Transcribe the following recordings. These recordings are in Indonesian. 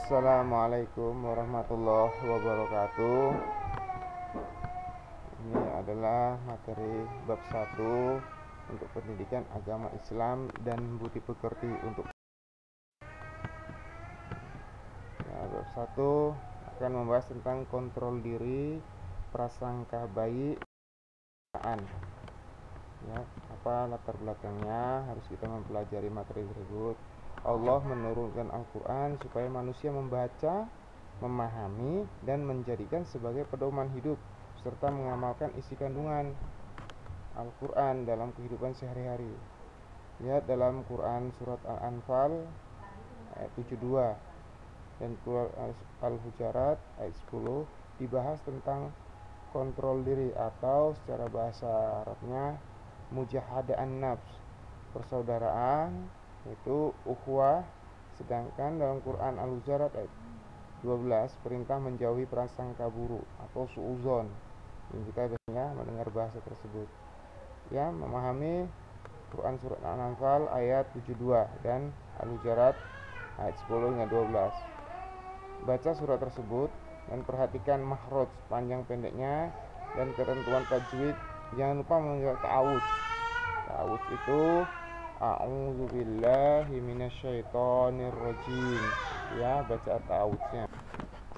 Assalamualaikum warahmatullahi wabarakatuh. Ini adalah materi bab 1 untuk pendidikan agama Islam dan budi pekerti untuk bab 1 akan membahas tentang kontrol diri, prasangka baik, apa latar belakangnya. Harus kita mempelajari materi tersebut. Allah menurunkan Al-Quran supaya manusia membaca, memahami, dan menjadikan sebagai pedoman hidup serta mengamalkan isi kandungan Al-Quran dalam kehidupan sehari-hari. Lihat dalam Quran surat Al-Anfal ayat 72 dan Al-Hujarat ayat 10 dibahas tentang kontrol diri, atau secara bahasa Arabnya mujahadaan nafs, persaudaraan, yaitu ukhuwah. Sedangkan dalam Quran Al-Hujarat ayat 12 perintah menjauhi prasangka buruk atau suuzon. Kita biasanya mendengar bahasa tersebut, memahami Quran surat Al-Anfal ayat 72 dan Al-Hujarat ayat 10 hingga 12. Baca surat tersebut dan perhatikan makhraj panjang pendeknya dan ketentuan tajwid. Jangan lupa mengenal ta'awudz. Ta'awudz itu a'udzubillahi minasyaitonirrajim. Baca ta'awudznya.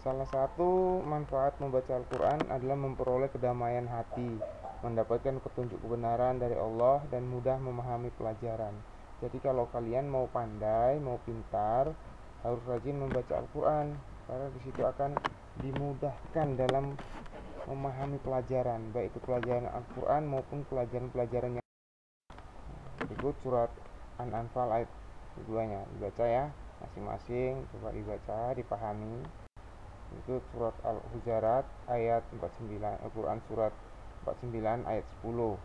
Salah satu manfaat membaca Al-Quran adalah memperoleh kedamaian hati, mendapatkan petunjuk kebenaran dari Allah, dan mudah memahami pelajaran. Jadi kalau kalian mau pandai, mau pintar, harus rajin membaca Al-Quran, karena disitu akan dimudahkan dalam memahami pelajaran, baik itu pelajaran Al-Quran maupun pelajaran-pelajaran yang berikut. Surat An-Anfal ayat keduanya dibaca masing-masing, coba dibaca, dipahami. Itu surat Al-Hujarat ayat 49, Al-Quran surat 49 ayat 10.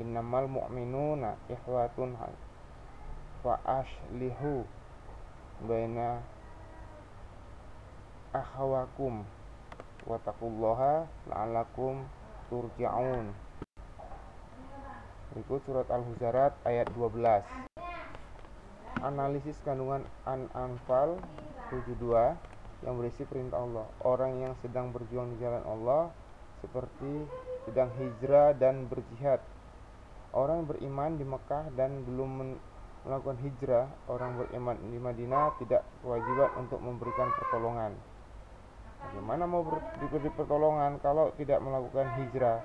Innamal mu'minuna ikhwatun fa ashlihu baina akhawakum wattaqullaha la'allakum turja'un. Berikut surat Al-Hujarat ayat 12. Analisis kandungan An-Anfal 72 yang berisi perintah Allah. Orang yang sedang berjuang di jalan Allah seperti sedang hijrah dan berjihad. Orang yang beriman di Mekah dan belum melakukan hijrah, orang beriman di Madinah tidak kewajiban untuk memberikan pertolongan. Bagaimana mau diberi pertolongan kalau tidak melakukan hijrah?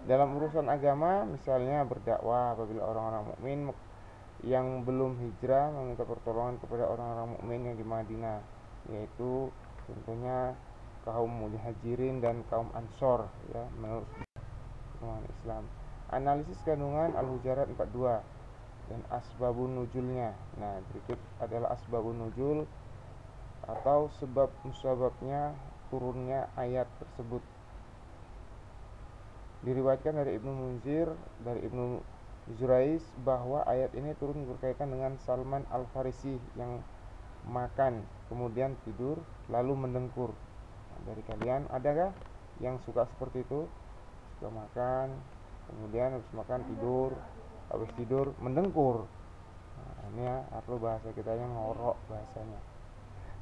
Dalam urusan agama, misalnya berdakwah, apabila orang-orang mukmin yang belum hijrah meminta pertolongan kepada orang-orang mukmin yang di Madinah, yaitu contohnya kaum muhajirin dan kaum ansor, menurut Islam. Analisis kandungan Al-Hujarat 42 dan asbabun nuzulnya. Berikut adalah asbabun nuzul atau sebab musababnya turunnya ayat tersebut. Diriwayatkan dari Ibnu Munzir dari Ibnu Zurais bahwa ayat ini turun berkaitan dengan Salman Al-Farisi yang makan kemudian tidur lalu mendengkur. Dari kalian adakah yang suka seperti itu? Suka makan, kemudian habis makan tidur, habis tidur mendengkur. Ini atau bahasa kita yang ngorok bahasanya.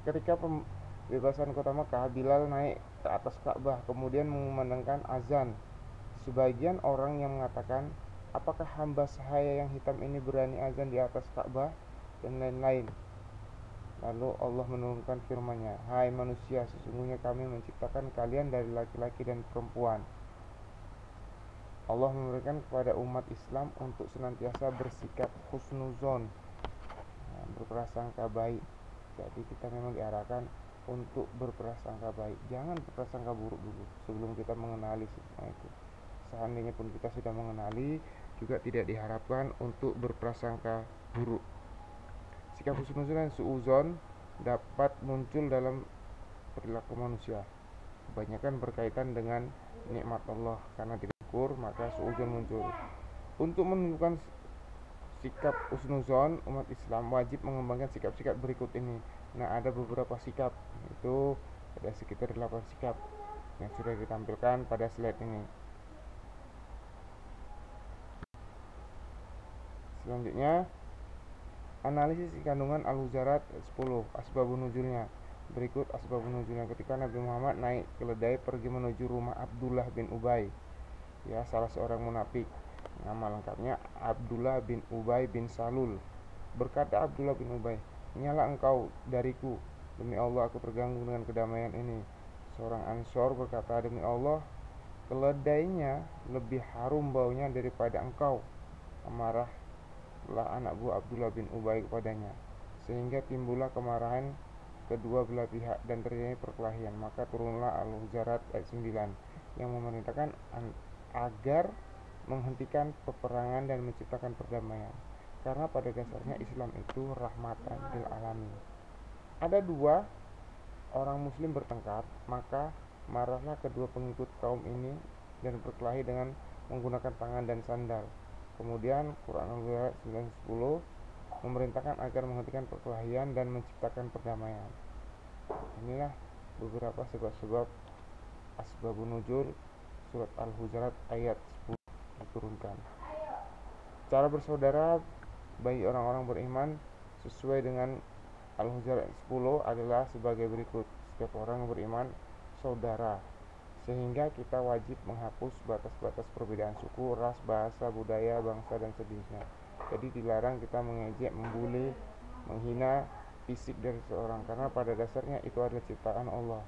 Ketika pembebasan kota Mekah, Bilal naik ke atas Ka'bah kemudian mengumandangkan azan. Sebagian orang yang mengatakan, apakah hamba sahaya yang hitam ini berani azan di atas Ka'bah, dan lain-lain. Lalu Allah menurunkan firman-Nya, hai manusia, sesungguhnya kami menciptakan kalian dari laki-laki dan perempuan. Allah memberikan kepada umat Islam untuk senantiasa bersikap husnuzon, berprasangka baik. Jadi kita memang diarahkan untuk berprasangka baik, jangan berprasangka buruk dulu sebelum kita mengenali semua itu. Seandainya pun kita sudah mengenali, juga tidak diharapkan untuk berprasangka buruk. Sikap husnuzon dan suuzon dapat muncul dalam perilaku manusia, kebanyakan berkaitan dengan nikmat Allah. Karena disyukur, maka suuzon muncul. Untuk menunjukkan sikap husnuzon, umat Islam wajib mengembangkan sikap-sikap berikut ini. Ada beberapa sikap, itu ada sekitar 8 sikap yang sudah ditampilkan pada slide ini. Selanjutnya Analisis kandungan Al-Huzarat 10. Asbabun nuzulnya. Berikut asbabun nuzulnya. Ketika Nabi Muhammad naik keledai pergi menuju rumah Abdullah bin Ubay, ya, salah seorang munafik. Nama lengkapnya Abdullah bin Ubay bin Salul. Berkata Abdullah bin Ubay, "Nyala engkau dariku, demi Allah aku terganggu dengan kedamaian ini." Seorang Ansor berkata, "Demi Allah, keledainya lebih harum baunya daripada engkau." Amarahlah anak buah Abdullah bin Ubay kepadanya, sehingga timbullah kemarahan kedua belah pihak dan terjadi perkelahian. Maka turunlah Al-Huzarat ayat 9 yang memerintahkan agar menghentikan peperangan dan menciptakan perdamaian, karena pada dasarnya Islam itu rahmatan lil alamin. Ada dua orang muslim bertengkar, maka marahlah kedua pengikut kaum ini dan berkelahi dengan menggunakan tangan dan sandal. Kemudian Quran Al-Huzarat 9:10 memerintahkan agar menghentikan perkelahian dan menciptakan perdamaian. Inilah beberapa sebab-sebab asbabun nuzul surat Al-Huzarat ayat 10 diturunkan. Cara bersaudara bagi orang-orang beriman sesuai dengan Al-Huzarat 10 adalah sebagai berikut. Setiap orang beriman saudara, sehingga kita wajib menghapus batas-batas perbedaan suku, ras, bahasa, budaya, bangsa, dan sejenisnya. Jadi dilarang kita mengejek, membuli, menghina fisik dari seorang, karena pada dasarnya itu adalah ciptaan Allah.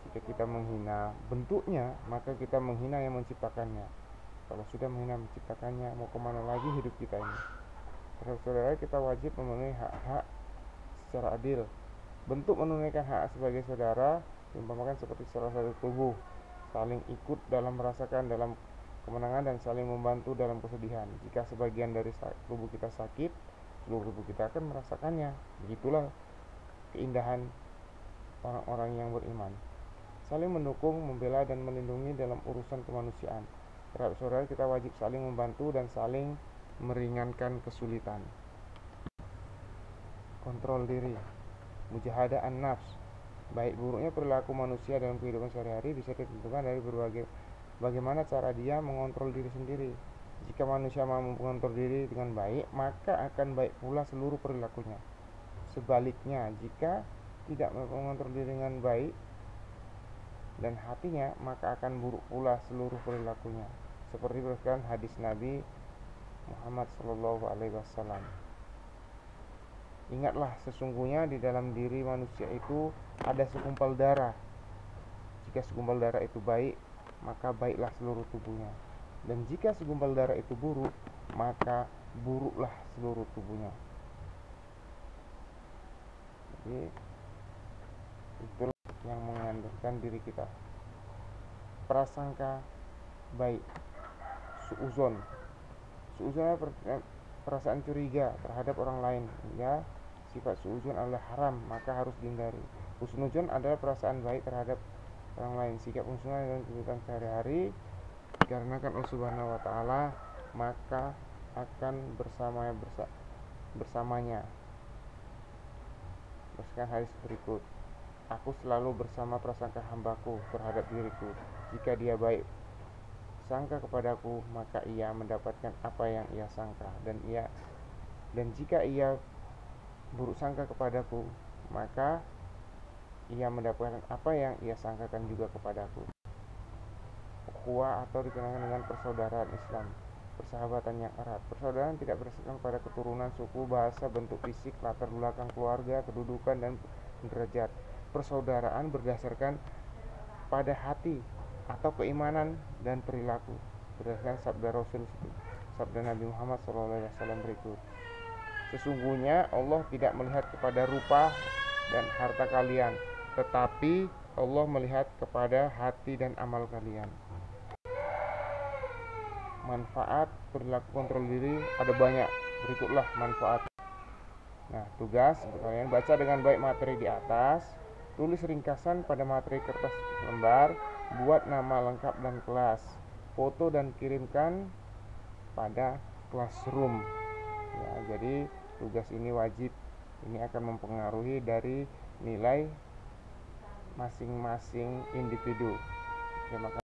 Jika kita menghina bentuknya, maka kita menghina yang menciptakannya. Kalau sudah menghina menciptakannya, mau kemana lagi hidup kita ini? Terhadap saudara kita wajib memenuhi hak-hak secara adil. Bentuk menunaikan hak sebagai saudara diumpamakan seperti salah satu tubuh, saling ikut dalam merasakan dalam kemenangan dan saling membantu dalam kesedihan. Jika sebagian dari tubuh kita sakit, seluruh tubuh kita akan merasakannya. Begitulah keindahan orang-orang yang beriman. Saling mendukung, membela, dan melindungi dalam urusan kemanusiaan. Terhadap saudara kita wajib saling membantu dan saling meringankan kesulitan. Kontrol diri, mujahadah an-nafs. Baik buruknya perilaku manusia dalam kehidupan sehari-hari bisa ditentukan dari bagaimana cara dia mengontrol diri sendiri. Jika manusia mampu mengontrol diri dengan baik, maka akan baik pula seluruh perilakunya. Sebaliknya, jika tidak mengontrol diri dengan baik dan hatinya, maka akan buruk pula seluruh perilakunya. Seperti berdasarkan hadis Nabi Muhammad SAW. Ingatlah, sesungguhnya di dalam diri manusia itu ada segumpal darah. Jika segumpal darah itu baik, maka baiklah seluruh tubuhnya. Dan jika segumpal darah itu buruk, maka buruklah seluruh tubuhnya. Jadi itulah yang mengandalkan diri kita. Prasangka baik, suuzon adalah perasaan curiga terhadap orang lain. Ya, sifat suuzon adalah haram, maka harus dihindari. Husnuzon adalah perasaan baik terhadap orang lain, sikap husnuzon dalam kehidupan sehari-hari dikarenakan Allah Subhanahu wa taala, maka akan bersamanya. Berdasarkan hadis berikut, aku selalu bersama prasangka hambaku terhadap diriku. Jika dia baik sangka kepadaku, maka ia mendapatkan apa yang ia sangka, dan jika ia buruk sangka kepadaku, maka ia mendapatkan apa yang ia sangkakan juga kepadaku. Ukhuwah atau dikenal dengan persaudaraan Islam, persahabatan yang erat. Persaudaraan tidak berdasarkan pada keturunan, suku, bahasa, bentuk fisik, latar belakang keluarga, kedudukan, dan derajat. Persaudaraan berdasarkan pada hati atau keimanan dan perilaku, berdasarkan sabda Nabi Muhammad SAW berikut. Sesungguhnya Allah tidak melihat kepada rupa dan harta kalian, tetapi Allah melihat kepada hati dan amal kalian. Manfaat perilaku kontrol diri ada banyak. Berikutlah manfaat. Nah, tugas untuk kalian baca dengan baik materi di atas, tulis ringkasan pada materi kertas lembar, buat nama lengkap dan kelas, foto dan kirimkan pada classroom. Ya, jadi tugas ini wajib. Ini akan mempengaruhi dari nilai masing-masing individu. Terima kasih.